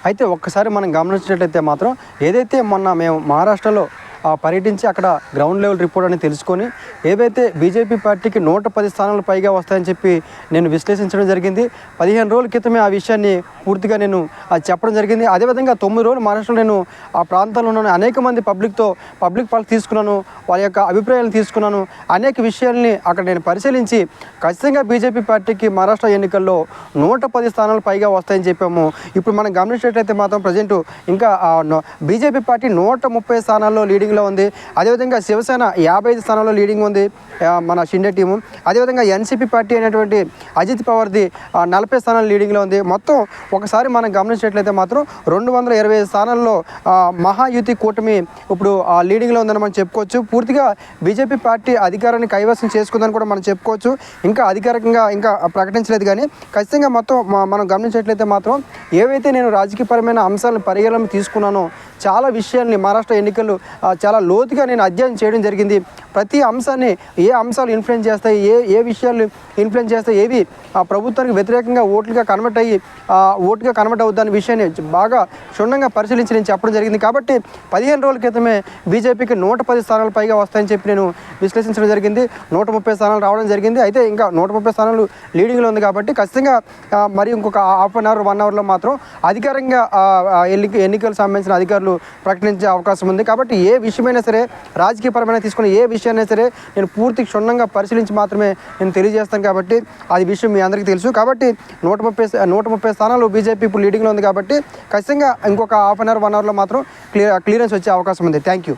అయితే ఒక్కసారి మనం గమనించినట్లయితే మాత్రం ఏదైతే మొన్న మేము మహారాష్ట్రలో పర్యటించి అక్కడ గ్రౌండ్ లెవెల్ రిపోర్ట్ అని తెలుసుకొని ఏవైతే బీజేపీ పార్టీకి 110 స్థానాలు పైగా వస్తాయని చెప్పి నేను విశ్లేషించడం జరిగింది. 15 రోజుల క్రితమే ఆ విషయాన్ని పూర్తిగా నేను చెప్పడం జరిగింది. అదేవిధంగా 9 రోజులు మహారాష్ట్రలో నేను ఆ ప్రాంతంలో ఉన్న అనేక మంది పబ్లిక్ పాలసీ తీసుకున్నాను, వారి యొక్క అభిప్రాయాలను తీసుకున్నాను. అనేక విషయాల్ని అక్కడ నేను పరిశీలించి ఖచ్చితంగా బీజేపీ పార్టీకి మహారాష్ట్ర ఎన్నికల్లో 110 స్థానాలు పైగా వస్తాయని చెప్పాము. ఇప్పుడు మనం గమనించినట్లయితే మాత్రం ప్రజెంట్ ఇంకా బీజేపీ పార్టీ 130 స్థానాల్లో లీడింగ్లో ఉంది. అదేవిధంగా శివసేన 55 స్థానాల్లో లీడింగ్ ఉంది మన షిండే టీము. అదేవిధంగా ఎన్సీపీ పార్టీ అయినటువంటి అజిత్ పవార్ది 40 స్థానాలు లీడింగ్లో ఉంది. మొత్తం ఒకసారి మనం గమనించినట్లయితే మాత్రం 225 స్థానాల్లో మహాయుతి కూటమి ఇప్పుడు లీడింగ్లో ఉందని మనం చెప్పుకోవచ్చు. పూర్తిగా బీజేపీ పార్టీ అధికారాన్ని కైవసం చేసుకుందని కూడా మనం చెప్పుకోవచ్చు. ఇంకా అధికారికంగా ఇంకా ప్రకటించలేదు, కానీ ఖచ్చితంగా మొత్తం మనం గమనించినట్లయితే మాత్రం ఏవైతే నేను రాజకీయపరమైన అంశాలను పరిగణన తీసుకున్నానో చాలా విషయాల్ని మహారాష్ట్ర ఎన్నికలు చాలా లోతుగా నేను అధ్యయనం చేయడం జరిగింది. ప్రతి అంశాన్ని ఏ అంశాలు ఇన్ఫ్లుయెన్స్ చేస్తాయి, ఏ విషయాలు ఇన్ఫ్లుయెన్స్ చేస్తాయి, ఏవి ప్రభుత్వానికి వ్యతిరేకంగా ఓటుగా కన్వర్ట్ అవుద్దనే విషయాన్ని బాగా క్షుణ్ణంగా పరిశీలించి నేను చెప్పడం జరిగింది. కాబట్టి 15 రోజుల క్రితమే బీజేపీకి 110 స్థానాలు పైగా వస్తాయని చెప్పి నేను విశ్లేషించడం జరిగింది. 130 స్థానాలు రావడం జరిగింది. అయితే ఇంకా 130 స్థానాలు లీడింగ్లో ఉంది కాబట్టి ఖచ్చితంగా మరి ఇంకొక హాఫ్ అన్ అవర్ 1 అవర్లో మాత్రం అధికారికంగా ఎన్నికలకు సంబంధించిన అధికారులు ప్రకటించే అవకాశం ఉంది. కాబట్టి ఏ విషయమైనా సరే, రాజకీయపరమైన తీసుకున్న ఏ విషయాన్ని సరే నేను పూర్తి క్షుణ్ణంగా పరిశీలించి మాత్రమే నేను తెలియజేస్తాను. కాబట్టి అది విషయం మీ అందరికీ తెలుసు. కాబట్టి 130 స్థానాలు బీజేపీ ఇప్పుడు లీడింగ్లో ఉంది. కాబట్టి ఖచ్చితంగా ఇంకొక హాఫ్ అన్ అవర్ 1 అవర్లో మాత్రం క్లియరెన్స్ వచ్చే అవకాశం ఉంది. Thank you.